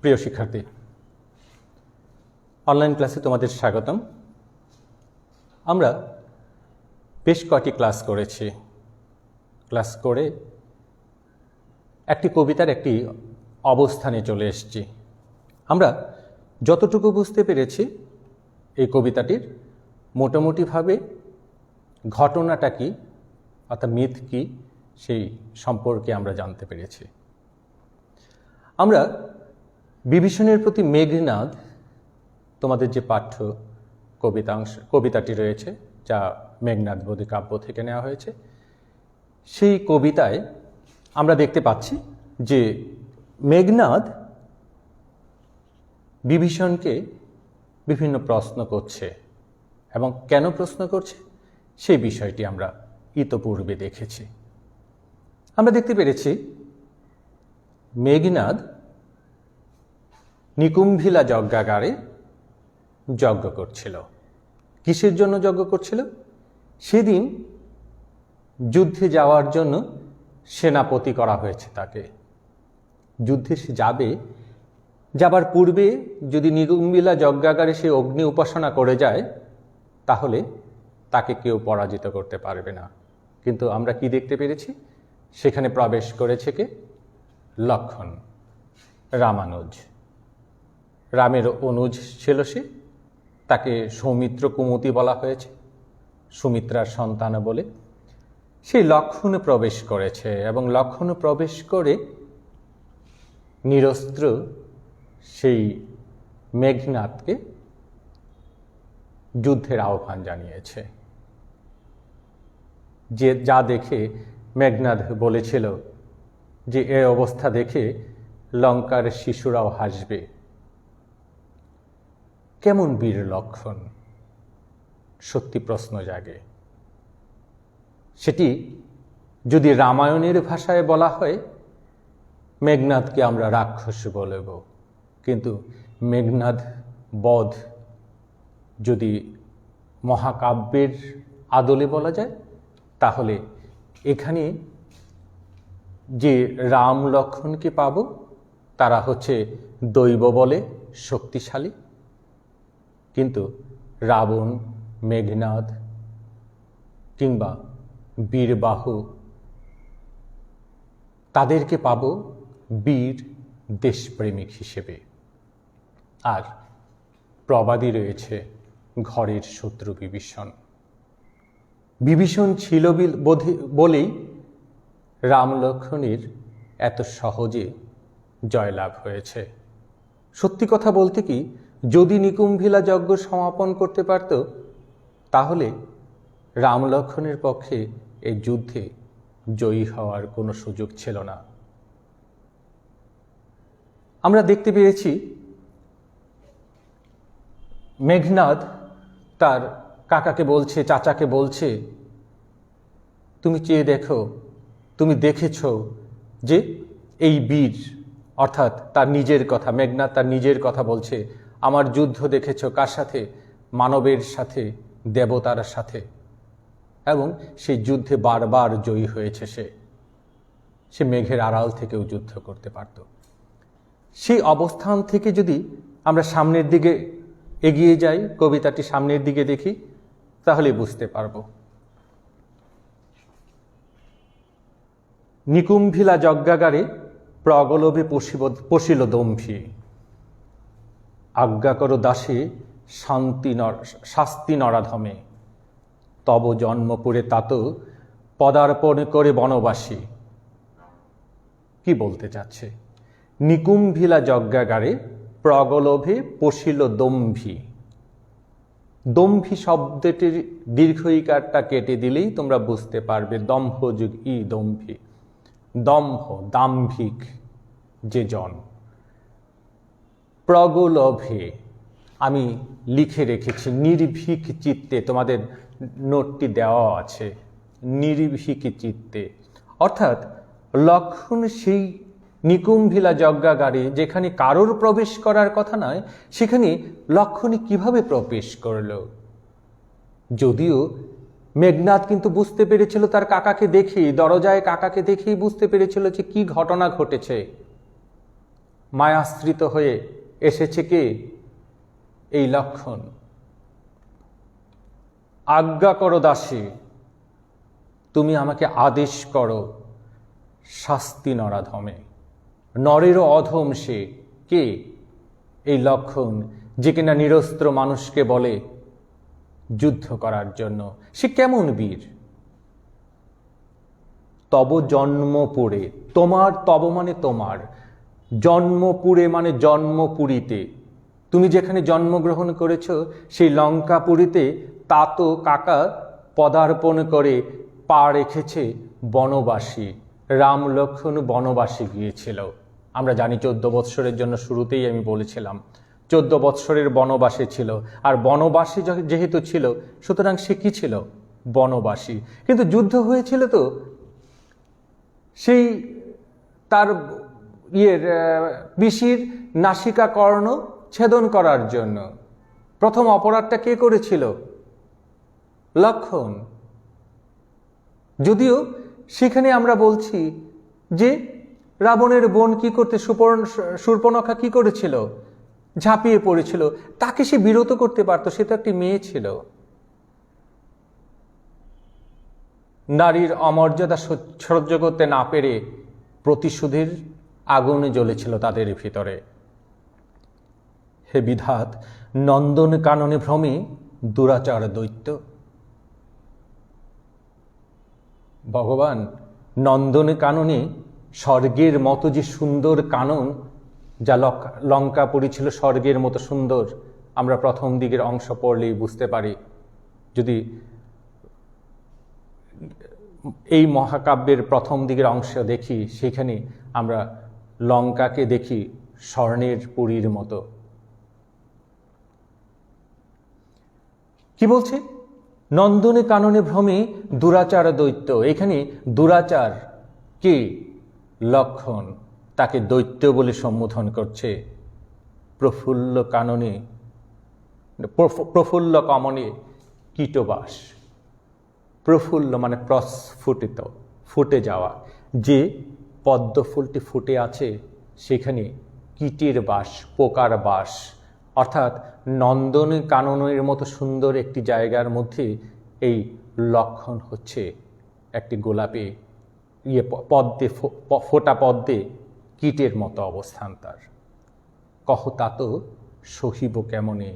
প্রিয় শিক্ষার্থী, অনলাইন ক্লাসে তোমাদের স্বাগতম। আমরা বেশ কয়েকটি ক্লাস করেছি। ক্লাস করে একটি কবিতার একটি অবস্থানে চলে এসেছি। আমরা যতটুকু বুঝতে পেরেছি এই কবিতাটির মোটামুটিভাবে ঘটনাটা কি অর্থাৎ মিথ কি সেই সম্পর্কে আমরা জানতে পেরেছি। আমরা বিভীষণের প্রতি মেঘনাদ তোমাদের যে পাঠ্য কবিতাটি রয়েছে, যা মেঘনাদ বোধি কাব্য থেকে নেওয়া হয়েছে, সেই কবিতায় আমরা দেখতে পাচ্ছি যে মেঘনাদ বিভীষণকে বিভিন্ন প্রশ্ন করছে এবং কেন প্রশ্ন করছে সেই বিষয়টি আমরা ইতপূর্বে দেখেছি। আমরা দেখতে পেরেছি মেঘনাদ নিকুম্ভিলা যজ্ঞাগারে যজ্ঞ করছিল। কিসের জন্য যজ্ঞ করছিল? সেদিন যুদ্ধে যাওয়ার জন্য সেনাপতি করা হয়েছে তাকে। যুদ্ধে সে যাবার পূর্বে যদি নিকুম্ভিলা যজ্ঞাগারে সে অগ্নি উপাসনা করে যায় তাহলে তাকে কেউ পরাজিত করতে পারবে না। কিন্তু আমরা কি দেখতে পেরেছি? সেখানে প্রবেশ করেছে কে? লক্ষণ, রামানুজ। রামের অনুজ ছিল সে। তাকে সৌমিত্র কুমতি বলা হয়েছে, সুমিত্রার সন্তান বলে। সেই লক্ষণে প্রবেশ করেছে এবং লক্ষণে প্রবেশ করে নিরস্ত্র সেই মেঘনাদকে যুদ্ধের আহ্বান জানিয়েছে। যা দেখে মেঘনাদ বলেছিল যে এ অবস্থা দেখে লঙ্কার শিশুরাও হাসবে। কেমন বীর লক্ষণ? সত্যি প্রশ্ন জাগে। সেটি যদি রামায়ণের ভাষায় বলা হয় মেঘনাদকে আমরা রাক্ষস বলব, কিন্তু মেঘনাদ বধ যদি মহাকাব্যের আদলে বলা যায় তাহলে এখানে যে রাম লক্ষণকে পাব তারা হচ্ছে দৈব বলে শক্তিশালী, কিন্তু রাবণ, মেঘনাদ কিংবা বীরবাহু তাদেরকে পাব বীর দেশপ্রেমিক হিসেবে। আর প্রবাদী রয়েছে ঘরের শত্রু বিভীষণ। বিভীষণ ছিল বলেই রাম লক্ষণের এত সহজে জয়লাভ হয়েছে। সত্যি কথা বলতে কি, যদি নিকুম্ভিলা যজ্ঞ সমাপন করতে পারত তাহলে রাম লক্ষণের পক্ষে এই যুদ্ধে জয়ী হওয়ার কোনো সুযোগ ছিল না। আমরা দেখতে পেরেছি মেঘনাদ তার কাকাকে বলছে, চাচাকে বলছে, তুমি চেয়ে দেখো, তুমি দেখেছ যে এই বীর, অর্থাৎ তার নিজের কথা, মেঘনাদ তার নিজের কথা বলছে, আমার যুদ্ধ দেখেছ কার সাথে? মানবের সাথে, দেবতার সাথে। এবং সেই যুদ্ধে বারবার জয়ী হয়েছে সে মেঘের আড়াল থেকেও যুদ্ধ করতে পারত। সেই অবস্থান থেকে যদি আমরা সামনের দিকে এগিয়ে যাই, কবিতাটি সামনের দিকে দেখি, তাহলে বুঝতে পারব। নিকুম্ভিলা যজ্ঞাগারে প্রগলভে পশিল দম্ভী, আজ্ঞা করো দাসে শাস্তি নরাধমে, তব জন্মপুরে তাত পদার্পণ করে বনবাসী। কি বলতে চাচ্ছে? নিকুম্ভিলা যজ্ঞাগারে প্রগলভে পশিল দম্ভী। দম্ভী শব্দটির দীর্ঘ ইকারটা কেটে দিলেই তোমরা বুঝতে পারবে দম্ভ যুগ ই দম্ভী। দম্ভ, দাম্ভিক যে জন। প্রগলভে আমি লিখে রেখেছি নির্ভীক চিত্তে, তোমাদের নোটটি দেওয়া আছে, নির্ভীক চিত্তে। অর্থাৎ লক্ষণ সেই নিকুম্ভিলা যজ্ঞাগারে যেখানে কারোর প্রবেশ করার কথা নয়, সেখানে লক্ষণী কিভাবে প্রবেশ করল? যদিও মেঘনাদ কিন্তু বুঝতে পেরেছিল তার কাকাকে দেখেই, দরজায় কাকাকে দেখেই বুঝতে পেরেছিল যে কি ঘটনা ঘটেছে। মায়াশ্রিত হয়ে এসেছে কে? এই লক্ষণ। আজ্ঞা করো দাসী, তুমি আমাকে আদেশ করো শাস্তি নরাধমে। নরেরও অধম সে কে? এই লক্ষণ, যে কিনা নিরস্ত্র মানুষকে বলে যুদ্ধ করার জন্য। সে কেমন বীর? তব জন্মপুরে, তোমার তব মানে তোমার, জন্মপুরে মানে জন্মপুরীতে, তুমি যেখানে জন্মগ্রহণ করেছ সেই লঙ্কাপুরীতে তাত কাকা পদার্পণ করে পা রেখেছে বনবাসী। রাম লক্ষ্মণ বনবাসী গিয়েছিল। আমরা জানি 14 বৎসরের জন্য শুরুতেই আমি বলেছিলাম 14 বৎসরের বনবাসী ছিল। আর বনবাসী যেহেতু ছিল, সুতরাং সে কি ছিল? বনবাসী। কিন্তু যুদ্ধ হয়েছিল তো সেই তার পিসির নাসিকা কর্ণ ছেদন করার জন্য। প্রথম অপরাধটা কে করেছিল? লক্ষণ। যদিও সেখানে আমরা বলছি যে রাবণের বোন কি করতে, শূর্পণখা কি করেছিল? ঝাঁপিয়ে পড়েছিল। তাকে সে বিরত করতে পারত, সে তো একটি মেয়ে ছিল। নারীর অমর্যাদা সহ্য করতে না পেরে প্রতিশোধের আগুনে জ্বলেছিল তাদের ভিতরে। হে বিধাত, নন্দন কাননে ভ্রমে দুরাচার দৈত্য। ভগবান নন্দন কাননে স্বর্গের মতো যে সুন্দর কানন, যা লঙ্কাপুরী ছিল স্বর্গের মতো সুন্দর, আমরা প্রথম দিকের অংশ পড়লেই বুঝতে পারি। যদি এই মহাকাব্যের প্রথম দিকের অংশ দেখি, সেখানে আমরা লঙ্কাকে দেখি স্বর্ণের পুরীর মতো। কি বলছে? নন্দনে কাননে ভ্রমে দুরাচার দৈত্য। এখানে দুরাচার কে? লক্ষণ। তাকে দৈত্য বলে সম্বোধন করছে। প্রফুল্ল কাননে, প্রফুল্ল কমনে কীটবাস। প্রফুল্ল মানে প্রস্ফুটিত, ফুটে যাওয়া। যে পদ্ম ফুলটি ফুটে আছে সেখানে কীটের বাস, পোকার বাস। অর্থাৎ নন্দন কাননের মতো সুন্দর একটি জায়গার মধ্যে এই লক্ষণ হচ্ছে একটি গোলাপে পদ্মে, ফোটা পদ্মে কীটের মতো অবস্থান তার। কহ তাত সহিব কেমনে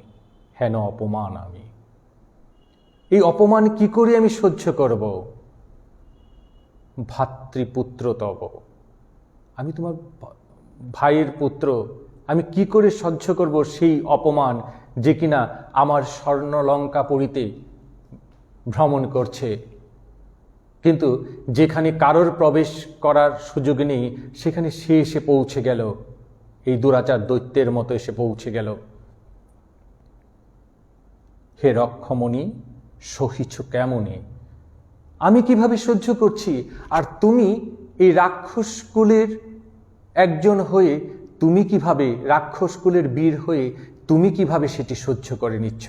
হেন অপমান আমি। এই অপমান কি করে আমি সহ্য করব? ভাতৃপুত্র তব, আমি তোমার ভাইয়ের পুত্র, আমি কি করে সহ্য করব সেই অপমান, যে কিনা আমার স্বর্ণলঙ্কাপুরীতে ভ্রমণ করছে। কিন্তু যেখানে কারোর প্রবেশ করার সুযোগ নেই সেখানে সে এসে পৌঁছে গেল, এই দুরাচার দৈত্যের মতো এসে পৌঁছে গেল। হে রক্ষমণি, সহিছ কেমনে? আমি কিভাবে সহ্য করছি, আর তুমি এই রাক্ষস কুলের একজন হয়ে তুমি কিভাবে, রাক্ষস কুলের বীর হয়ে তুমি কিভাবে সেটি সহ্য করে নিচ্ছ?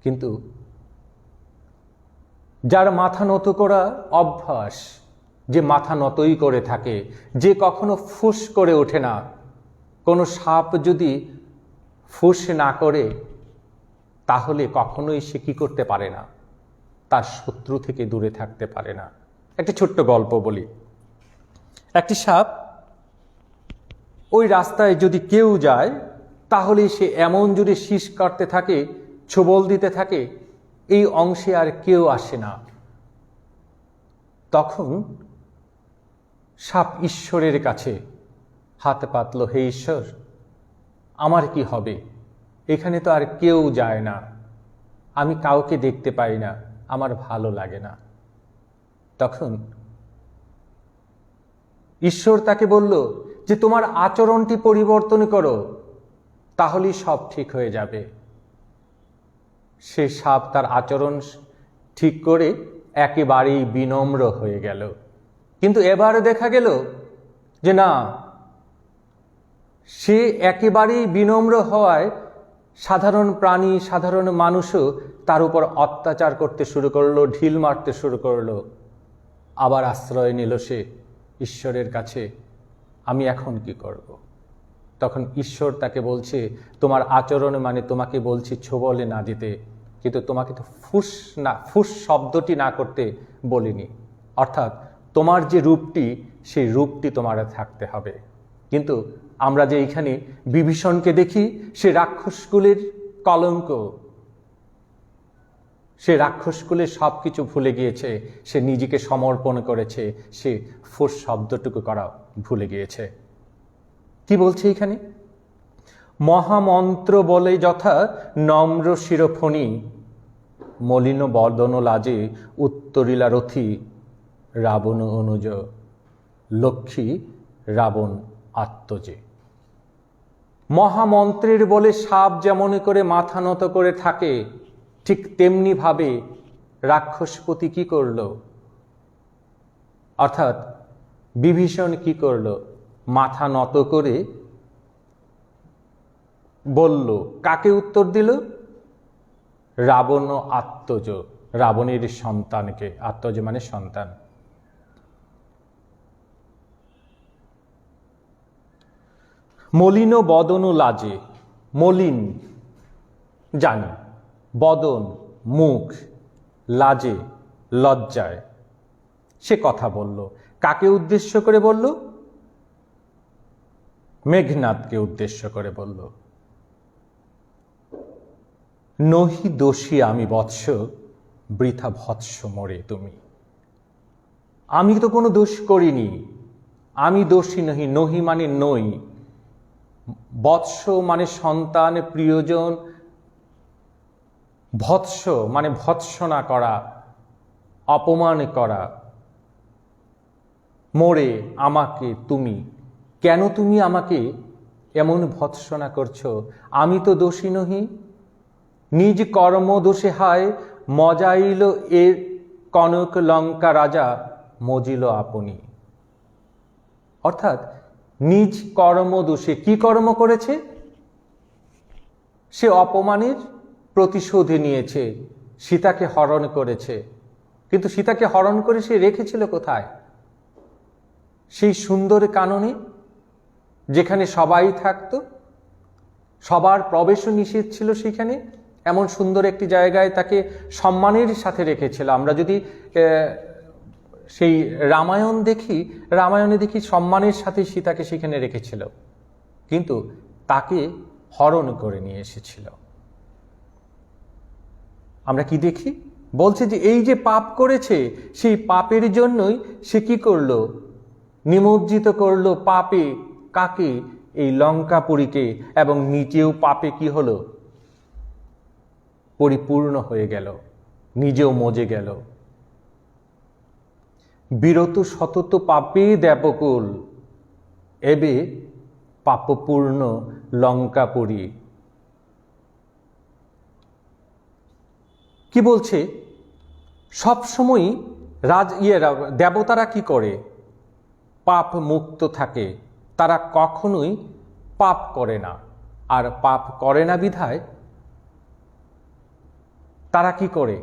কিন্তু যার মাথা নত করা অভ্যাস, যে মাথা নতই করে থাকে, যে কখনো ফুস করে ওঠে না, কোনো সাপ যদি ফুস না করে তাহলে কখনোই সে কি করতে পারে না? তার শত্রু থেকে দূরে থাকতে পারে না। একটি ছোট্ট গল্প বলি। একটি সাপ ওই রাস্তায় যদি কেউ যায় তাহলে সে এমন জোরে শীষ কাটতে থাকে, ছোবল দিতে থাকে, এই অংশে আর কেউ আসে না। তখন সাপ ঈশ্বরের কাছে হাত পাতল, হে ঈশ্বর, আমার কি হবে? এখানে তো আর কেউ যায় না, আমি কাউকে দেখতে পাই না, আমার ভালো লাগে না। তখন ঈশ্বর তাকে বলল যে তোমার আচরণটি পরিবর্তন করো, তাহলেই সব ঠিক হয়ে যাবে। সে সাপ তার আচরণ ঠিক করে একেবারেই বিনম্র হয়ে গেল। কিন্তু এবার দেখা গেল যে না, সে একেবারেই বিনম্র হওয়ায় সাধারণ প্রাণী, সাধারণ মানুষও তার উপর অত্যাচার করতে শুরু করলো, ঢিল মারতে শুরু করলো। আবার আশ্রয় নিল সে ঈশ্বরের কাছে, আমি এখন কি করব? তখন ঈশ্বর তাকে বলছে, তোমার আচরণ মানে তোমাকে বলছি ছোবলে না দিতে, কিন্তু তোমাকে তো ফুস শব্দটি না করতে বলিনি। অর্থাৎ তোমার যে রূপটি, সেই রূপটি তোমার থাকতে হবে। কিন্তু আমরা যে এইখানে বিভীষণকে দেখি, সে রাক্ষসকুলের কলঙ্ক, সে রাক্ষসকুলের সব কিছু ভুলে গিয়েছে, সে নিজেকে সমর্পণ করেছে, সে ফুস শব্দটুকু করা ভুলে গিয়েছে। কি বলছে এখানে? মহামন্ত্র বলে যথা নম্র শিরোফণি, মলিন বদন লাজে উত্তরিলা রথি, রাবণ অনুজ লক্ষ্মী রাবণ আত্মজে। মহামন্ত্রের বলে সাপ যেমন করে মাথা নত করে থাকে, ঠিক তেমনি ভাবে রাক্ষসপতি কি করল? অর্থাৎ বিভীষণ কি করল? মাথা নত করে বলল, কাকে উত্তর দিল? রাবণ আত্মজ, রাবণের সন্তানকে। আত্মজ মানে সন্তান। মলিন বদন লাজে, মলিন জানি, বদন মুখ, লাজে লজ্জায় সে কথা বলল। কাকে উদ্দেশ্য করে বলল? মেঘনাদকে উদ্দেশ্য করে বলল। নহি দোষী আমি বৎস, বৃথা ভৎস মোরে তুমি। আমি তো কোনো দোষ করিনি, আমি দোষী নহি। নহি মানে নই, বৎস মানে সন্তান, প্রিয়জন, ভৎস মানে ভৎসনা করা, অপমান করা। মোরে আমাকে তুমি, কেন তুমি আমাকে এমন ভৎসনা করছো? আমি তো দোষী নহি। নিজ কর্ম দোষে হায় মজাইল এর কনক লঙ্কা রাজা, মজিল আপনি। অর্থাৎ নিজ কর্ম দোষে, কি কর্ম করেছে? সে অপমানের প্রতিশোধ নিয়েছে, সীতাকে হরণ করেছে। কিন্তু সীতাকে হরণ করে সে রেখেছিল কোথায়? সেই সুন্দর কাননে, যেখানে সবাই থাকতো, সবার প্রবেশও নিষেধ ছিল সেখানে। এমন সুন্দর একটি জায়গায় তাকে সম্মানের সাথে রেখেছিল। আমরা যদি সেই রামায়ণ দেখি, রামায়ণে দেখি সম্মানের সাথে সীতাকে সেখানে রেখেছিল, কিন্তু তাকে হরণ করে নিয়ে এসেছিল। আমরা কি দেখি? বলছে যে এই যে পাপ করেছে, সেই পাপের জন্যই সে কি করলো? নিমজ্জিত করলো পাপে কাকে? এই লঙ্কাপুরীকে। এবং নিজেও পাপে কি হলো? পরিপূর্ণ হয়ে গেল, নিজেও মজে গেল। বিরত সতত পাপে দেবকুল, এবে পাপপূর্ণ লঙ্কাপুরী। কি বলছে? সবসময় দেবতারা কি করে? পাপ মুক্ত থাকে, তারা কখনোই পাপ করে না। আর পাপ করে না বিধায় তারা কি করে?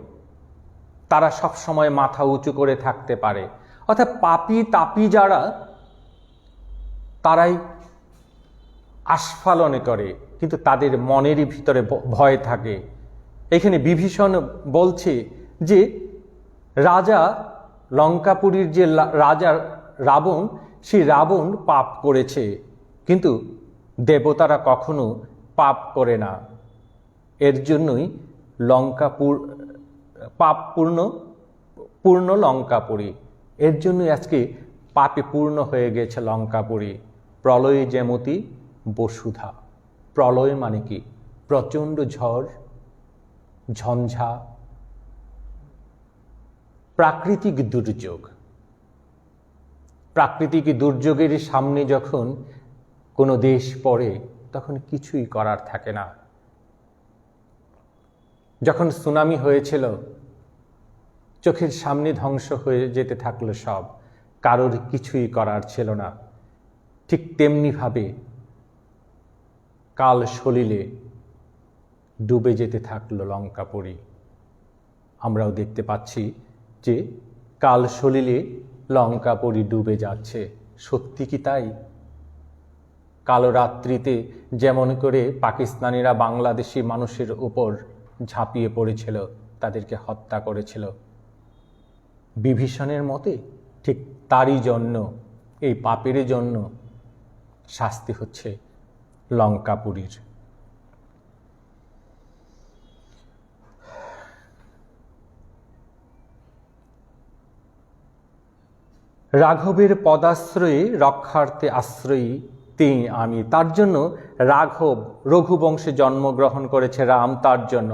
তারা সব সময় মাথা উঁচু করে থাকতে পারে। অর্থাৎ পাপী তাপী যারা, তারাই আস্ফালনে করে, কিন্তু তাদের মনেরই ভিতরে ভয় থাকে। এখানে বিভীষণ বলছে যে রাজা, লঙ্কাপুরীর যে রাজা রাবণ, সেই রাবণ পাপ করেছে, কিন্তু দেবতারা কখনো পাপ করে না। এর জন্যই লঙ্কাপুর পূর্ণ লঙ্কাপুরী। এর জন্যই আজকে পাপে পূর্ণ হয়ে গেছে লঙ্কাপুরী। প্রলয়ে যেমতি বসুধা। প্রলয় মানে কি? প্রচণ্ড ঝড়, ঝঞ্ঝা, প্রাকৃতিক দুর্যোগ। প্রাকৃতিক দুর্যোগের সামনে যখন কোনো দেশ পড়ে, তখন কিছুই করার থাকে না। যখন সুনামি হয়েছিল, চোখের সামনে ধ্বংস হয়ে যেতে থাকলো সব, কারোর কিছুই করার ছিল না। ঠিক তেমনিভাবে কাল সলিলে ডুবে যেতে থাকলো লঙ্কাপুরী। আমরাও দেখতে পাচ্ছি যে কাল সলিলে লঙ্কাপুরী ডুবে যাচ্ছে। সত্যি কি তাই? কালো রাত্রিতে যেমন করে পাকিস্তানিরা বাংলাদেশি মানুষের উপর ঝাঁপিয়ে পড়েছিল, তাদেরকে হত্যা করেছিল, বিভীষণের মতে ঠিক তারই জন্য, এই পাপের জন্য শাস্তি হচ্ছে লঙ্কাপুরীর। রাঘবের পদাশ্রয়ে রক্ষার্থে আশ্রয়ী তিনি আমি। তার জন্য রাঘব রঘুবংশে জন্মগ্রহণ করেছে রাম, তার জন্য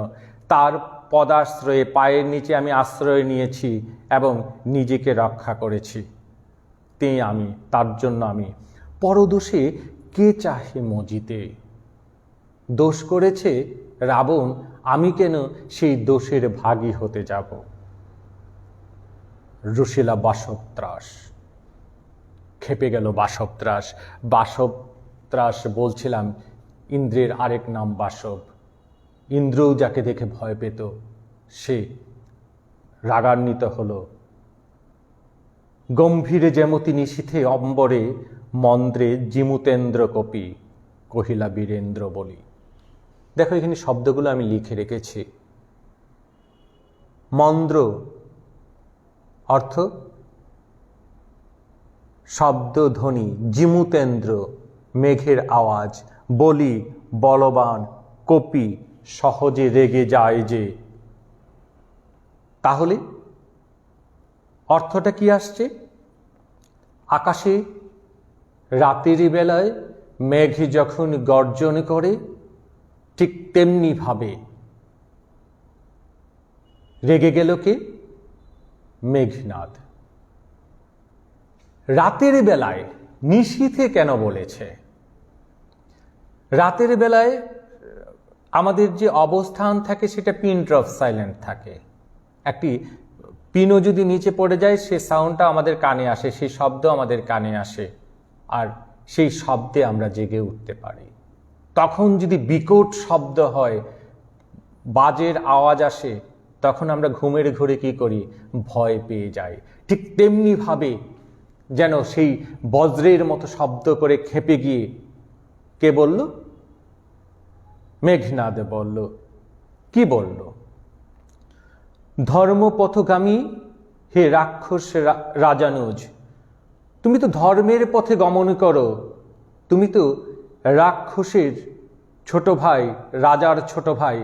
তার পদাশ্রয়ে পায়ের নিচে আমি আশ্রয় নিয়েছি এবং নিজেকে রক্ষা করেছি। তিনি আমি, তার জন্য আমি। পরদোষে কে চাহে মজিতে? দোষ করেছে রাবণ, আমি কেন সেই দোষের ভাগী হতে যাব? রুশিলা বাসবত্রাস, খেপে গেল বাসবত্রাস। বাসবত্রাস বলছিলাম ইন্দ্রের আরেক নাম বাসব। ইন্দ্রও যাকে দেখে ভয় পেত, সে রাগান্বিত হল। গম্ভীরে যেমতি নিশীথে অম্বরে, মন্দ্রে জিমুতেন্দ্র কপি, কহিলা বীরেন্দ্র বলি। দেখো এখানে শব্দগুলো আমি লিখে রেখেছি। মন্দ্র অর্থ শব্দধ্বনি, জিমুতেন্দ্র মেঘের আওয়াজ, বলি বলবান, কপি সহজে রেগে যায় যে। তাহলে অর্থটা কি আসছে? আকাশে রাতের বেলায় মেঘ যখন গর্জন করে, ঠিক তেমনি ভাবে রেগে গেল কে? মেঘনাদ। রাতের বেলায়, নিশীথে কেন বলেছে? রাতের বেলায় আমাদের যে অবস্থান থাকে সেটা পিন ড্রপ সাইলেন্ট থাকে। একটি পিনও যদি নিচে পড়ে যায়, সে সাউন্ডটা আমাদের কানে আসে, সেই শব্দ আমাদের কানে আসে, আর সেই শব্দে আমরা জেগে উঠতে পারি। তখন যদি বিকট শব্দ হয়, বাজের আওয়াজ আসে, তখন আমরা ঘুমের ঘোরে কি করি? ভয় পেয়ে যাই। ঠিক তেমনি ভাবে যেন সেই বজ্রের মতো শব্দ করে খেপে গিয়ে কে বলল? মেঘনাদ বলল। কি বলল? ধর্মপথগামী হে রাক্ষস রাজানুজ, তুমি তো ধর্মের পথে গমন করো, তুমি তো রাক্ষসের ছোট ভাই, রাজার ছোট ভাই,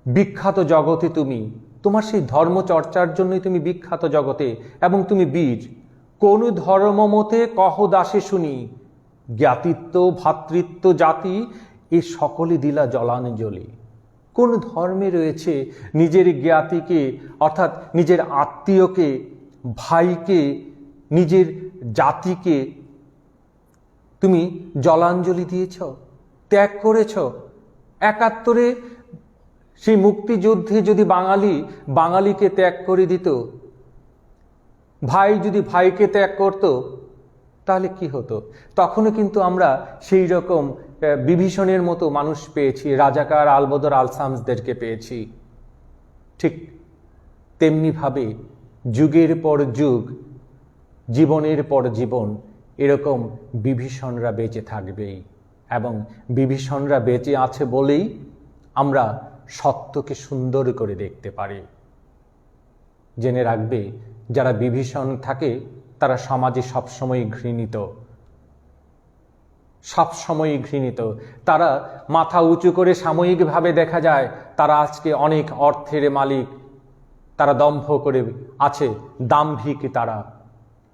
বিখ্যাত জগতে তুমি, তোমার সেই ধর্মচর্চার জন্যই তুমি বিখ্যাত জগতে, এবং তুমি বীর। কোন ধর্মমতে কহ দাসে শুনি, জ্ঞাতিত্ব ভ্রাতৃত্ব জাতি এ সকলে দিলা জলাঞ্জলি। কোন ধর্মে রয়েছে নিজের জ্ঞাতিকে, অর্থাৎ নিজের আত্মীয়কে, ভাইকে, নিজের জাতিকে তুমি জলাঞ্জলি দিয়েছ, ত্যাগ করেছ? ৭১ সেই মুক্তিযুদ্ধে যদি বাঙালিকে ত্যাগ করে দিত, ভাই যদি ভাইকে ত্যাগ করত, তাহলে কি হতো? তখনও কিন্তু আমরা সেই রকম বিভীষণের মতো মানুষ পেয়েছি, রাজাকার আলবদর আলসামসদেরকে পেয়েছি। ঠিক তেমনিভাবে যুগের পর যুগ, জীবনের পর জীবন এরকম বিভীষণরা বেঁচে থাকবেই, এবং বিভীষণরা বেঁচে আছে বলেই আমরা সত্যকে সুন্দর করে দেখতে পারি। জেনে রাখবে, যারা বিভীষণ থাকে তারা সমাজে সবসময় ঘৃণিত, সবসময় ঘৃণিত। তারা মাথা উঁচু করে সাময়িকভাবে দেখা যায় তারা আজকে অনেক অর্থের মালিক, তারা দম্ভ করে আছে, দাম্ভিক তারা,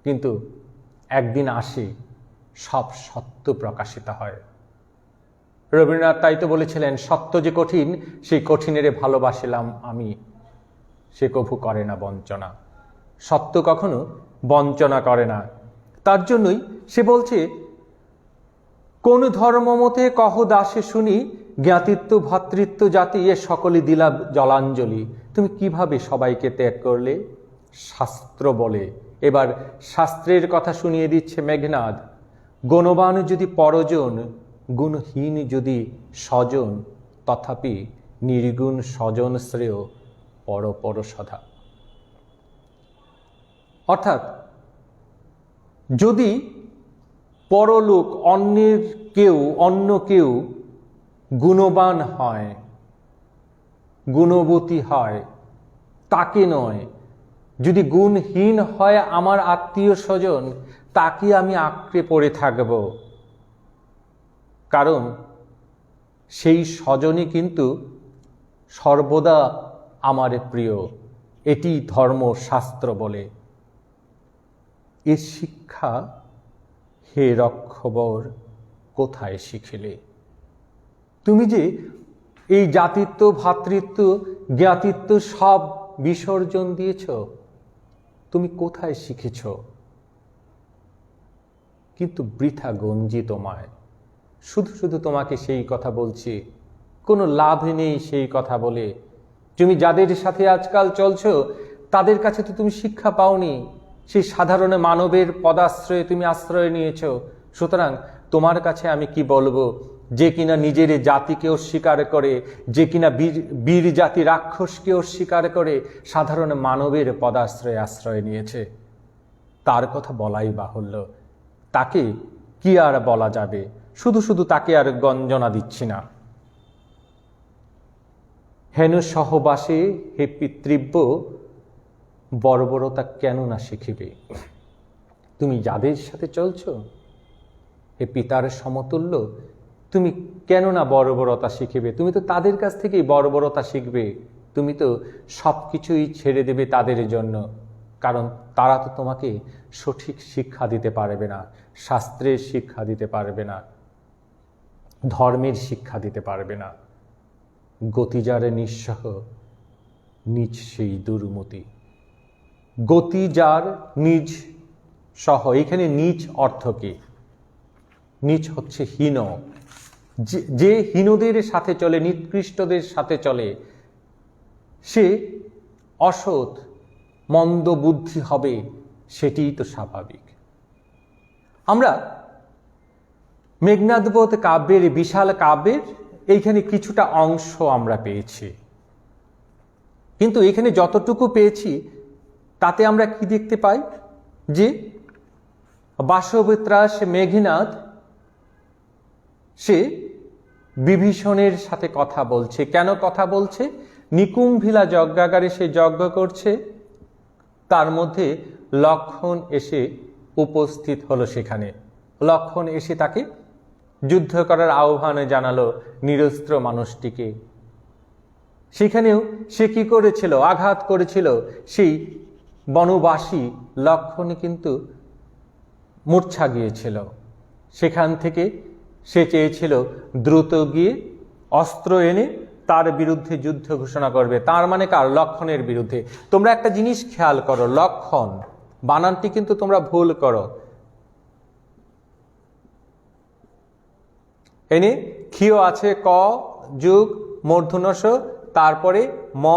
কিন্তু একদিন আসে সব সত্য প্রকাশিত হয়। রবীন্দ্রনাথ তাই তো বলেছিলেন, সত্য যে কঠিন, সেই কঠিনের ভালোবাসিলাম আমি, সে কভু করে না বঞ্চনা। সত্য কখনো বঞ্চনা করে না। তার জন্যই সে বলছে, কোন ধর্মমতে কহ দাসে শুনি, জ্ঞাতিত্ব ভ্রাতৃত্ব জাতি এ সকলে দিলা জলাঞ্জলি। তুমি কিভাবে সবাইকে ত্যাগ করলে? শাস্ত্র বলে। এবার শাস্ত্রের কথা শুনিয়ে দিচ্ছে মেঘনাদ। গুণবান যদি পরজন, গুণহীন যদি স্বজন, তথাপি নির্গুণ স্বজন শ্রেয় পর সদা। অর্থাৎ যদি পরলোক অন্য কেউ গুণবান হয়, গুণবতী হয়, তাকে নয়। যদি গুণহীন হয় আমার আত্মীয় স্বজন, তাকে আমি আঁকড়ে পড়ে থাকব, কারণ সেই স্বজনই কিন্তু সর্বদা আমার প্রিয়। এটি ধর্মশাস্ত্র বলে। এ শিক্ষা হে রক্ষবর কোথায় শিখিলে? তুমি যে এই জাতিত্ব, ভ্রাতৃত্ব, জ্ঞাতিত্ব সব বিসর্জন দিয়েছ, তুমি কোথায় শিখেছ? কিন্তু বৃথা গঞ্জি তোমায়। শুধু শুধু তোমাকে সেই কথা বলছি, কোনো লাভ নেই সেই কথা বলে। তুমি যাদের সাথে আজকাল চলছো তাদের কাছে তো তুমি শিক্ষা পাওনি, সেই সাধারণ মানবের পদাশ্রয়ে তুমি আশ্রয় নিয়েছ। সুতরাং তোমার কাছে আমি কি বলবো, যে কিনা নিজের জাতিকে অস্বীকার করে, যে কিনা বীর জাতি রাক্ষসকে অস্বীকার করে সাধারণ মানবের পদাশ্রয়ে আশ্রয় নিয়েছে, তার কথা বলাই বাহুল্য। তাকে কি আর বলা যাবে? শুধু শুধু তাকে আর গঞ্জনা দিচ্ছি না। হেন সহবাসে হে পিতৃব্য বর্বরতা কেন না শিখিবে? তুমি যাদের সাথে চলছো হে পিতার সমতুল্য, তুমি কেন না বর্বরতা শিখিবে? তুমি তো তাদের কাছ থেকেই বর্বরতা শিখবে। তুমি তো সব কিছুই ছেড়ে দেবে তাদের জন্য, কারণ তারা তো তোমাকে সঠিক শিক্ষা দিতে পারবে না, শাস্ত্রের শিক্ষা দিতে পারবে না, ধর্মের শিক্ষা দিতে পারবে না। গতি যার নিঃসহ নিজ সেই দুর্মতি। গতি যার নিজ সহ, এখানে নিজ অর্থ কি? নিজ হচ্ছে হীন। যে হীনদের সাথে চলে, নিকৃষ্টদের সাথে চলে, সে অসৎ মন্দ বুদ্ধি হবে, সেটিই তো স্বাভাবিক। আমরা মেঘনাদবধ কাব্যের, বিশাল কাব্যের এইখানে কিছুটা অংশ আমরা পেয়েছি, কিন্তু এখানে যতটুকু পেয়েছি তাতে আমরা কি দেখতে পাই? যে বাসবত্রাস মেঘনাদ সে বিভীষণের সাথে কথা বলছে। কেন কথা বলছে? নিকুম্ভিলা যজ্ঞাগারে সে যজ্ঞ করছে, তার মধ্যে লক্ষ্মণ এসে উপস্থিত হলো। সেখানে লক্ষ্মণ এসে তাকে যুদ্ধ করার আহ্বান জানালো নিরস্ত্র মানুষটিকে। সেখানেও সে কি করেছিল? আঘাত করেছিল। সেই বনবাসী লক্ষ্মণ কিন্তু মূর্ছা গিয়েছিল। সেখান থেকে সে চেয়েছিল দ্রুত গিয়ে অস্ত্র এনে তার বিরুদ্ধে যুদ্ধ ঘোষণা করবে। তার মানে কার? লক্ষ্মণের বিরুদ্ধে। তোমরা একটা জিনিস খেয়াল করো, লক্ষণ বানানটি কিন্তু তোমরা ভুল করো। এনে ক্ষীয় আছে ক যুগ মূর্ধন্য ষ, তারপরে ম,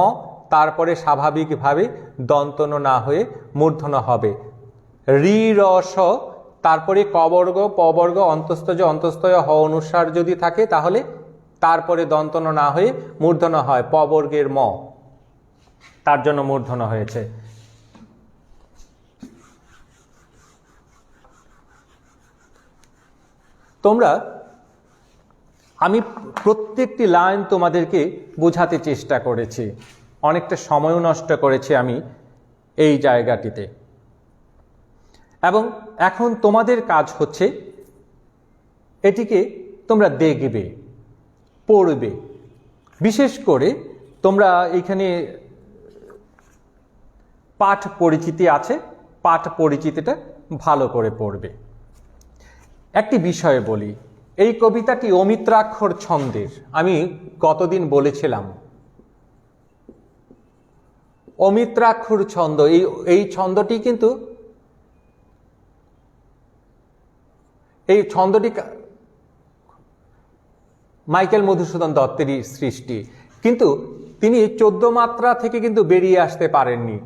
তারপরে স্বাভাবিকভাবে দন্তন না হয়ে মূর্ধন্য হবে। রি রস, তারপরে কবর্গ পবর্গ অন্তস্তজ অন্তস্তয় হ অনুসার যদি থাকে তাহলে তারপরে দন্তন না হয়ে মূর্ধন্য হয়। পবর্গের ম, তার জন্য মূর্ধন্য হয়েছে। তোমরা, আমি প্রত্যেকটি লাইন তোমাদেরকে বোঝাতে চেষ্টা করেছি, অনেকটা সময়ও নষ্ট করেছি আমি এই জায়গাটিতে। এবং এখন তোমাদের কাজ হচ্ছে এটিকে তোমরা দেখবে, পড়বে। বিশেষ করে তোমরা এখানে পাঠ পরিচিতি আছে, পাঠ পরিচিতিটা ভালো করে পড়বে। একটি বিষয়ে বলি, এই কবিতাটি অমিত্রাক্ষর ছন্দের। আমি গতদিন বলেছিলাম অমিত্রাক্ষর ছন্দ। এই ছন্দটি কিন্তু, এই ছন্দটি মাইকেল মধুসূদন দত্তেরই সৃষ্টি, কিন্তু তিনি 14 মাত্রা থেকে কিন্তু বেরিয়ে আসতে পারেননি।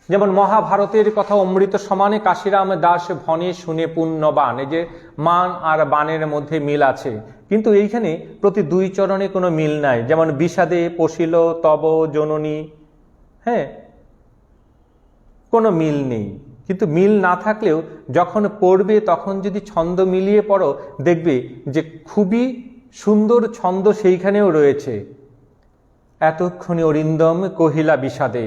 যেমন মহাভারতের কথা, অমৃত সমানে কাশিরাম দাস ভনে শুনে পুণ্যবান, এই যে মান আর বানের মধ্যে মিল আছে, কিন্তু এইখানে প্রতি 2 চরণে কোনো মিল নাই। যেমন বিষাদে পশিল তব জননী, হ্যাঁ, কোনো মিল নেই। কিন্তু মিল না থাকলেও যখন পড়বে তখন যদি ছন্দ মিলিয়ে পড়ো, দেখবে যে খুবই সুন্দর ছন্দ সেইখানেও রয়েছে। এতক্ষণে অরিন্দম কহিলা বিষাদে,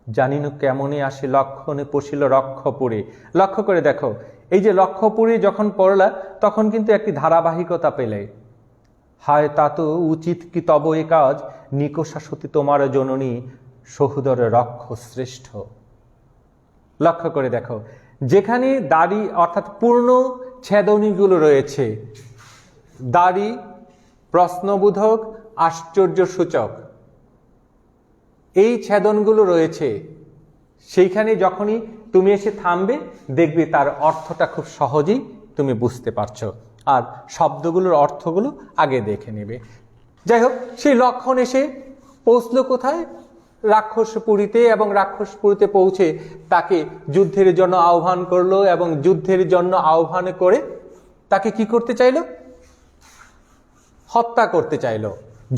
জানিনু কেমনে আসে লক্ষণে পশিল রক্ষপুরে। লক্ষ্য করে দেখো, এই যে লক্ষপুরে যখন পড়লা তখন কিন্তু একটি ধারাবাহিকতা পেলে। হায় তা তো উচিত কি তব এ কাজ, নিকষা সতী তোমার জননী সহুদর রক্ষ শ্রেষ্ঠ। লক্ষ্য করে দেখো, যেখানে দাড়ি অর্থাৎ পূর্ণ ছেদনীগুলো রয়েছে, দাড়ি প্রশ্নবোধক আশ্চর্য সূচক এই ছেদনগুলো রয়েছে, সেইখানে যখনই তুমি এসে থামবে দেখবে তার অর্থটা খুব সহজেই তুমি বুঝতে পারছো, আর শব্দগুলোর অর্থগুলো আগে দেখে নেবে। যাই হোক, সেই লক্ষণ এসে পৌঁছলো কোথায়? রাক্ষসপুরীতে, এবং রাক্ষসপুরীতে পৌঁছে তাকে যুদ্ধের জন্য আহ্বান করলো, এবং যুদ্ধের জন্য আহ্বান করে তাকে কি করতে চাইল? হত্যা করতে চাইল।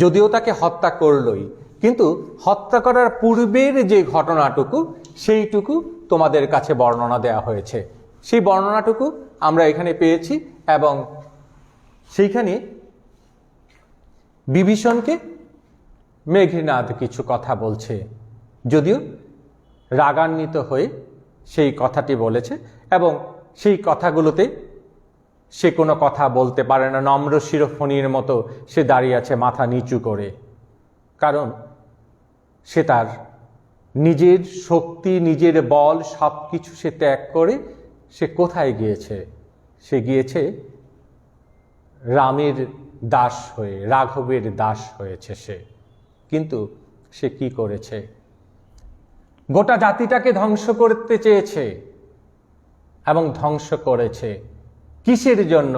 যদিও তাকে হত্যা করলই, কিন্তু হত্যা করার পূর্বের যে ঘটনাটুকু সেইটুকু তোমাদের কাছে বর্ণনা দেওয়া হয়েছে। সেই বর্ণনাটুকু আমরা এখানে পেয়েছি, এবং সেইখানে বিভীষণকে মেঘনাদ কিছু কথা বলছে, যদিও রাগান্বিত হয়ে সেই কথাটি বলেছে, এবং সেই কথাগুলোতে সে কোনো কথা বলতে পারে না, নম্র শিরোফণির মতো সে দাঁড়িয়ে আছে মাথা নিচু করে। কারণ সে তার নিজের শক্তি, নিজের বল সব কিছু সে ত্যাগ করে সে কোথায় গিয়েছে? সে গিয়েছে রামের দাস হয়ে, রাঘবের দাস হয়েছে সে। কিন্তু সে কি করেছে? গোটা জাতিটাকে ধ্বংস করতে চেয়েছে, এবং ধ্বংস করেছে কিসের জন্য?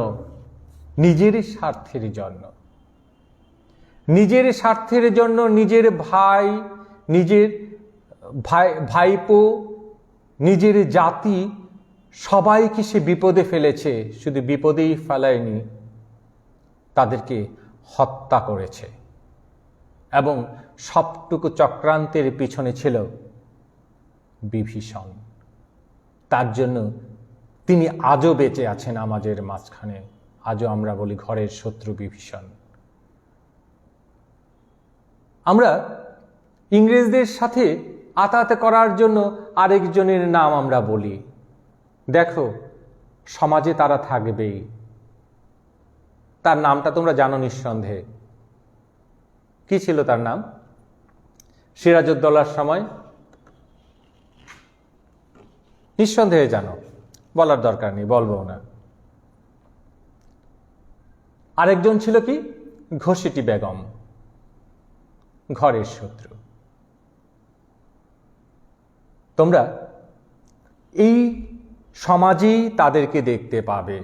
নিজের স্বার্থের জন্য। নিজের স্বার্থের জন্য নিজের ভাই, নিজের ভাইপো, নিজের জাতি সবাইকে সে বিপদে ফেলেছে। শুধু বিপদেই ফেলায়নি, তাদেরকে হত্যা করেছে, এবং সবটুকু চক্রান্তের পিছনে ছিল বিভীষণ। তার জন্য তিনি আজও বেঁচে আছেন আমাদের মাঝখানে। আজও আমরা বলি ঘরের শত্রু বিভীষণ। আমরা ইংরেজদের সাথে আতাত করার জন্য আরেকজনের নাম আমরা বলি। দেখো, সমাজে তারা থাকবেই। তার নামটা তোমরা জানো নিঃসন্দেহে। কি ছিল তার নাম? সিরাজউদ্দৌলার সময় নিঃসন্দেহে জানো, বলার দরকার নেই, বলবো না। আরেকজন ছিল কি? ঘসিটি বেগম, ঘরের শত্রু। তোমরা এই সমাজেই তাদেরকে দেখতে পাবে।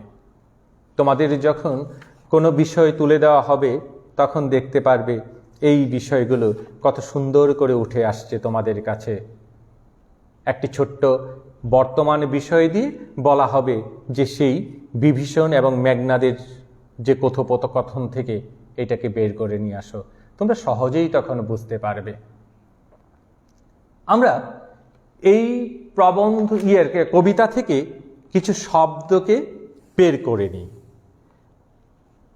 তোমাদের যখন কোনো বিষয় তুলে দেওয়া হবে তখন দেখতে পারবে এই বিষয়গুলো কত সুন্দর করে উঠে আসছে তোমাদের কাছে। একটি ছোট্ট বর্তমান বিষয় দিয়ে বলা হবে যে সেই বিভীষণ এবং মেঘনাদের যে কথোপকথন থেকে এটাকে বের করে নিয়ে আসো। তোমরা সহজেই তখন বুঝতে পারবে। আমরা এই প্রবন্ধ কবিতা থেকে কিছু শব্দকে বের করে নিই।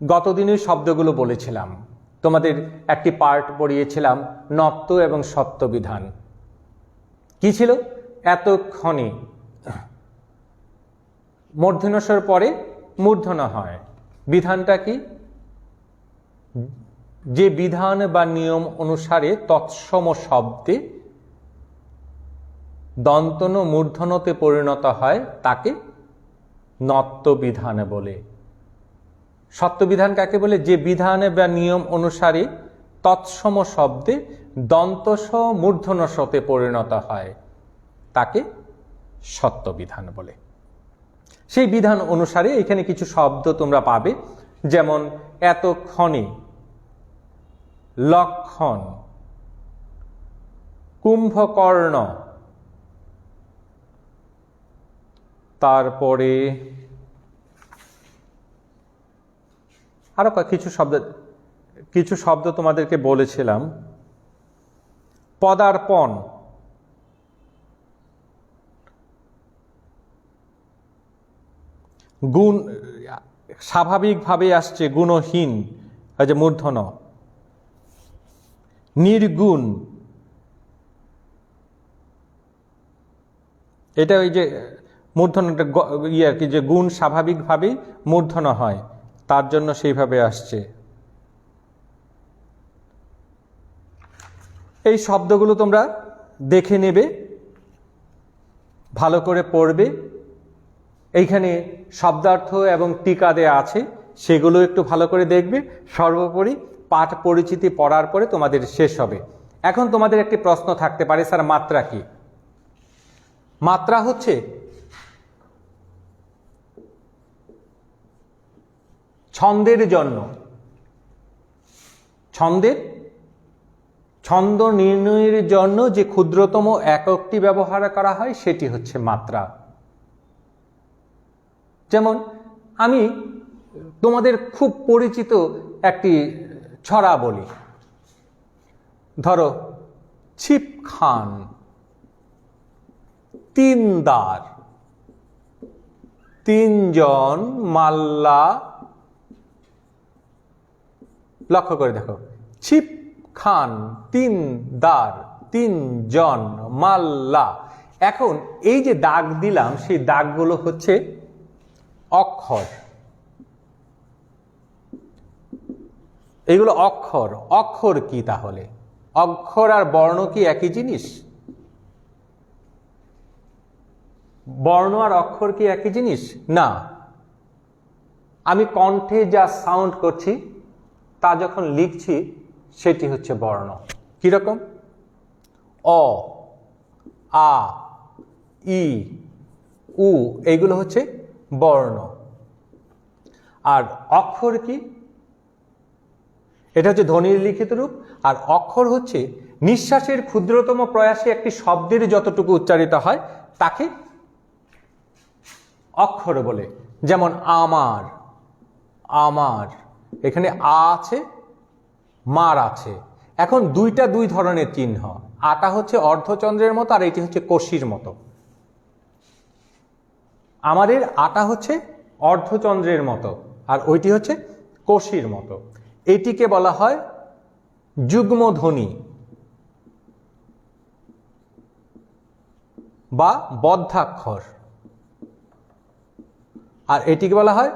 গতদিনের শব্দগুলো বলেছিলাম, তোমাদের একটি পার্ট পড়িয়েছিলাম নত্ব এবং সত্য বিধান। কি ছিল? এতক্ষণে মূর্ধন্যস্বর পরে মূর্ধন্য হয়। বিধানটা কি? যে বিধান বা নিয়ম অনুসারে তৎসম শব্দে দন্তন মূর্ধন্যতে পরিণত হয় তাকে নত্ব বিধান বলে। সত্য বিধান কাকে বলে? যে বিধান বা নিয়ম অনুসারে তৎসম শব্দে দন্তস মূর্ধন্যসতে পরিণত হয় তাকে সত্য বিধান বলে। সেই বিধান অনুসারে এখানে কিছু শব্দ তোমরা পাবে, যেমন এতক্ষণে, লক্ষণ, কুম্ভকর্ণ, তারপরে আরো কিছু শব্দ তোমাদেরকে বলেছিলাম। পদার্পণ, গুণ স্বাভাবিকভাবে আসছে গুণহীন, এই যে মূর্ধন্য। নির্গুণ, এটা ওই যে মূর্ধন্যটা ইয়ে আর কি, যে গুণ স্বাভাবিকভাবেই মূর্ধন্য হয়, তার জন্য সেইভাবে আসছে। এই শব্দগুলো তোমরা দেখে নেবে, ভালো করে পড়বে। এইখানে শব্দার্থ এবং টিকা দেয়া আছে, সেগুলো একটু ভালো করে দেখবে। সর্বোপরি পাঠ পরিচিতি পড়ার পরে তোমাদের শেষ হবে। এখন তোমাদের একটি প্রশ্ন থাকতে পারে, স্যার মাত্রা কি? মাত্রা হচ্ছে ছন্দের জন্য, ছন্দ নির্ণয়ের জন্য যে ক্ষুদ্রতম এককটি ব্যবহার করা হয় সেটি হচ্ছে মাত্রা। যেমন আমি তোমাদের খুব পরিচিত একটি ছড়া বলি, ধরো ছিপ খান তিনদার, তিনজন মাল্লা। লক্ষ্য করে দেখো, ছিপ খান তিনদার, তিনজন মাল্লা। এখন এই যে দাগ দিলাম, সেই দাগগুলো হচ্ছে অক্ষর। এগুলো অক্ষর। অক্ষর কি তাহলে? অক্ষর আর বর্ণ কি একই জিনিস? বর্ণ আর অক্ষর কি একই জিনিস? না। আমি কণ্ঠে যা সাউন্ড করছি, তা যখন লিখছি, সেটি হচ্ছে বর্ণ। কিরকম? অ, আ, ই, উ, এইগুলো হচ্ছে বর্ণ। আর অক্ষর কি? এটা হচ্ছে ধ্বনির লিখিত রূপ। আর অক্ষর হচ্ছে নিঃশ্বাসের ক্ষুদ্রতম প্রয়াসে একটি শব্দের যতটুকু উচ্চারিত হয় তাকে অক্ষর বলে। যেমন আমার, আমার, এখানে আ আছে, মার আছে। এখন দুইটা দুই ধরনের চিহ্ন। আটা হচ্ছে অর্ধচন্দ্রের মতো, আর এটি হচ্ছে কষির মতো। আমাদের আটা হচ্ছে অর্ধচন্দ্রের মতো, আর ওইটি হচ্ছে কষির মতো। এটিকে বলা হয় যুগ্ম ধ্বনি বা বদ্ধাক্ষর, আর এটিকে বলা হয়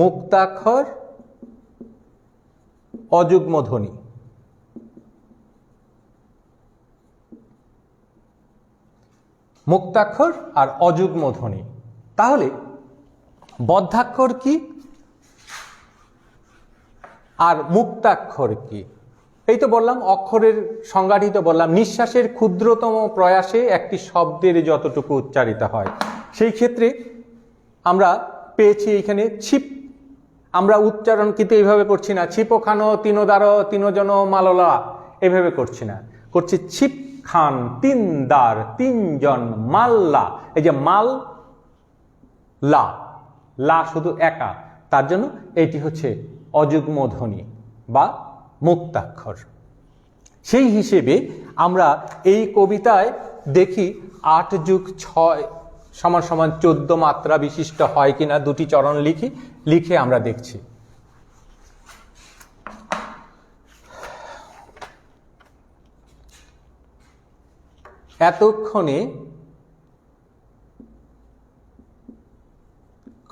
মুক্তাক্ষর, অযুগ্ম ধ্বনি। মুক্তাক্ষর আর অযুগ্ম ধ্বনি। তাহলে বদ্ধাক্ষর কি আর মুক্তাক্ষর কি? এই তো বললাম, অক্ষরের সংজ্ঞাটি তো বললাম, নিঃশ্বাসের ক্ষুদ্রতম প্রয়াসে একটি শব্দের যতটুকু উচ্চারিত হয়। সেই ক্ষেত্রে আমরা পেয়েছি এইখানে ছিপ। আমরা উচ্চারণ কিন্তু এইভাবে করছি না, ছিপ খানো তিনদার তিনজন মাললা, এইভাবে করছি না, করছি ছিপ খান তিনদার, তিনজন মাল্লা। এই যে মাল লা, লা শুধু একা, তার জন্য এটি হচ্ছে অযুগ্ম ধ্বনি বা মুক্তাক্ষর। সেই হিসেবে আমরা এই কবিতায় দেখি 8 + 6 = 14 মাত্রা বিশিষ্ট হয় কিনা। দুটি চরণ লিখে আমরা দেখছি। এতক্ষণে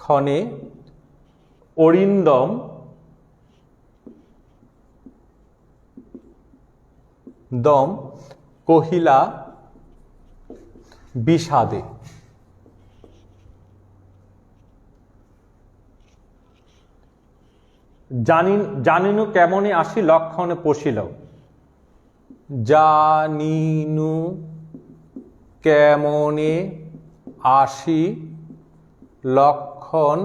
ক্ষণে অরিন্দম দম কহিলা বিষাদে। জানিনু কেমনে আসি লক্ষণে পশিল। জানিনু কেমনে আসি লক্ষণ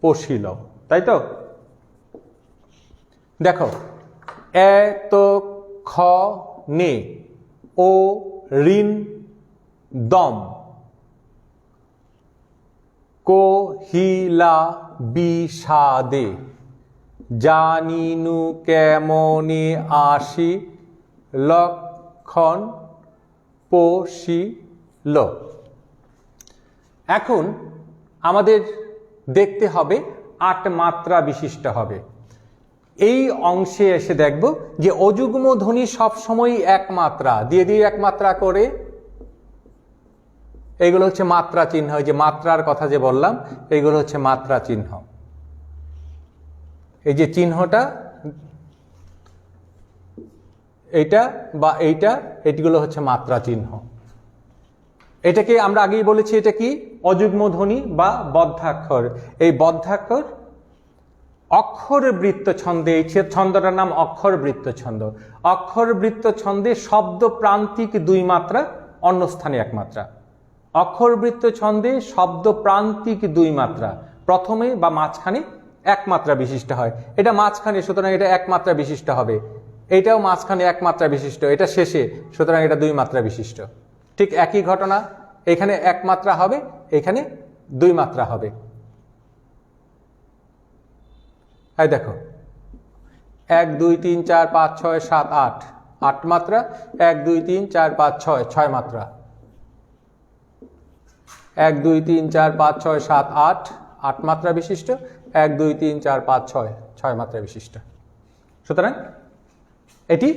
পশিল, তাই তো? দেখো, এতক্ষণে ও ঋণ দম কহিলা বিষাদে। জানিনু কেমনে আসি লক্ষণ পশিল। এখন আমাদের দেখতে হবে 8 মাত্রা বিশিষ্ট হবে। এই অংশে এসে দেখব যে অযুগ্ম ধ্বনি সবসময় এক মাত্রা, দিয়ে দিয়ে এক মাত্রা করে, এইগুলো হচ্ছে মাত্রা চিহ্ন। এই যে মাত্রার কথা যে বললাম, এইগুলো হচ্ছে মাত্রা চিহ্ন। এই যে চিহ্নটা, এইটা বা এইটা, এটিগুলো হচ্ছে মাত্রা চিহ্ন। এটাকে আমরা আগেই বলেছি, এটা কি? অযুগ্ম ধ্বনি বা বদ্ধাক্ষর। এই বদ্ধাক্ষর অক্ষর বৃত্ত ছন্দে, এই ছন্দটার নাম অক্ষর বৃত্ত ছন্দ। অক্ষর বৃত্ত ছন্দে শব্দ প্রান্তিক 2 মাত্রা, অন্য স্থানে 1 মাত্রা। অক্ষর বৃত্ত ছন্দে শব্দ প্রান্তিক 2 মাত্রা, প্রথমে বা মাঝখানে 1 মাত্রা বিশিষ্ট হয়। এটা মাঝখানে, সুতরাং এটা 1 মাত্রা বিশিষ্ট হবে। এটাও মাঝখানে 1 মাত্রা বিশিষ্ট, এটা শেষে, সুতরাং এটা 2 মাত্রা বিশিষ্ট। ঠিক একই ঘটনা, এখানে 1 মাত্রা হবে, এখানে 2 মাত্রা হবে। এই দেখো, 1 2 3 4 5 6 7 8, 8 মাত্রা। 1 2 3 4 5 6, 6 মাত্রা। 1 2 3 4 5 6 7 8, 8 মাত্রা বিশিষ্ট। 1 2 3 4 5 6, 6 মাত্রা বিশিষ্ট। সুতরাং এটি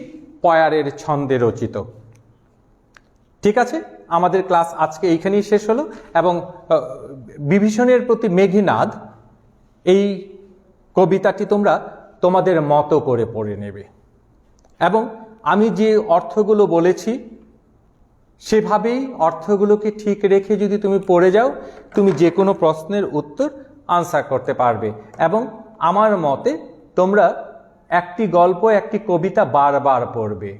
পয়ারের ছন্দে রচিত। ঠিক আছে, আমাদের ক্লাস আজকে এইখানেই শেষ হলো। এবং বিভীষণের প্রতি মেঘনাদ, এই কবিতাটি তোমরা তোমাদের মতো করে পড়ে নেবে এবং আমি যে অর্থগুলো বলেছি সেভাবেই অর্থগুলোকে ঠিক রেখে যদি তুমি পড়ে যাও, তুমি যে কোনো প্রশ্নের উত্তর আনসার করতে পারবে। এবং আমার মতে তোমরা একটি গল্প, একটি কবিতা বারবার পড়বে,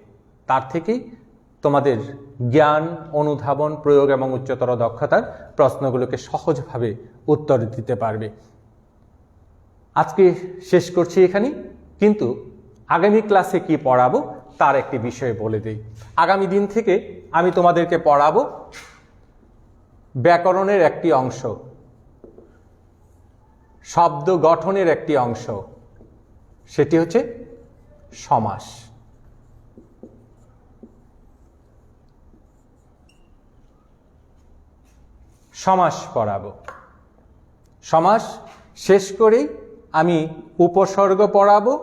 তার থেকেই তোমাদের জ্ঞান, অনুধাবন, প্রয়োগ এবং উচ্চতর দক্ষতার প্রশ্নগুলোকে সহজভাবে উত্তর দিতে পারবে। আজকে শেষ করছি এখানে, কিন্তু আগামী ক্লাসে কি পড়াবো তার একটি বিষয় বলে দেই। আগামী দিন থেকে আমি তোমাদেরকে পড়াবো ব্যাকরণের একটি অংশ, শব্দ গঠনের একটি অংশ, সেটি হচ্ছে সমাস। সমাস পড়াবো। সমাস শেষ করেই আমি উপসর্গ পড়াবো,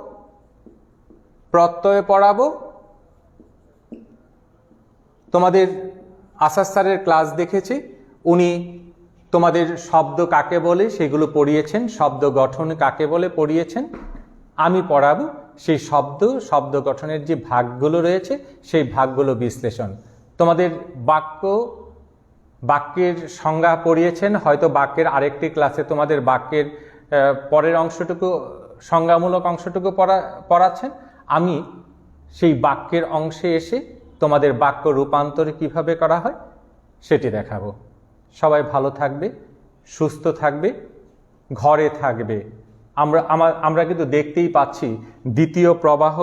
প্রত্যয় পড়াবো। তোমাদের আসাদ স্যারের ক্লাস দেখেছি, উনি তোমাদের শব্দ কাকে বলে সেগুলো পড়িয়েছেন, শব্দ গঠন কাকে বলে পড়িয়েছেন। আমি পড়াবো সেই শব্দ গঠনের যে ভাগগুলো রয়েছে সেই ভাগগুলো বিশ্লেষণ। তোমাদের বাক্যের সংজ্ঞা পড়িয়েছেন, হয়তো বাক্যের আরেকটি ক্লাসে তোমাদের বাক্যের পরের অংশটুকু, সংজ্ঞামূলক অংশটুকু পড়াচ্ছেন। আমি সেই বাক্যের অংশে এসে তোমাদের বাক্য রূপান্তর কিভাবে করা হয় সেটি দেখাবো। সবাই ভালো থাকবে, সুস্থ থাকবে, ঘরে থাকবে। আমরা কিন্তু দেখতেই পাচ্ছি দ্বিতীয় প্রবাহ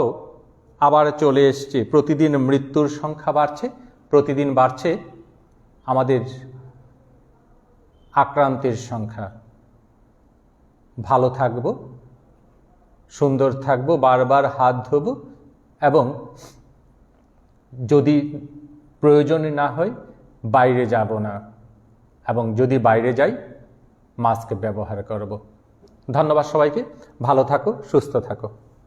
আবার চলে এসছে। প্রতিদিন মৃত্যুর সংখ্যা বাড়ছে, প্রতিদিন বাড়ছে আমাদের আক্রান্তের সংখ্যা। ভালো থাকবো, সুন্দর থাকবো, বারবার হাত ধোবো এবং যদি প্রয়োজন না হয় বাইরে যাব না, এবং যদি বাইরে যাই মাস্ক ব্যবহার করব। ধন্যবাদ সবাইকে, ভালো থাকো, সুস্থ থাকো।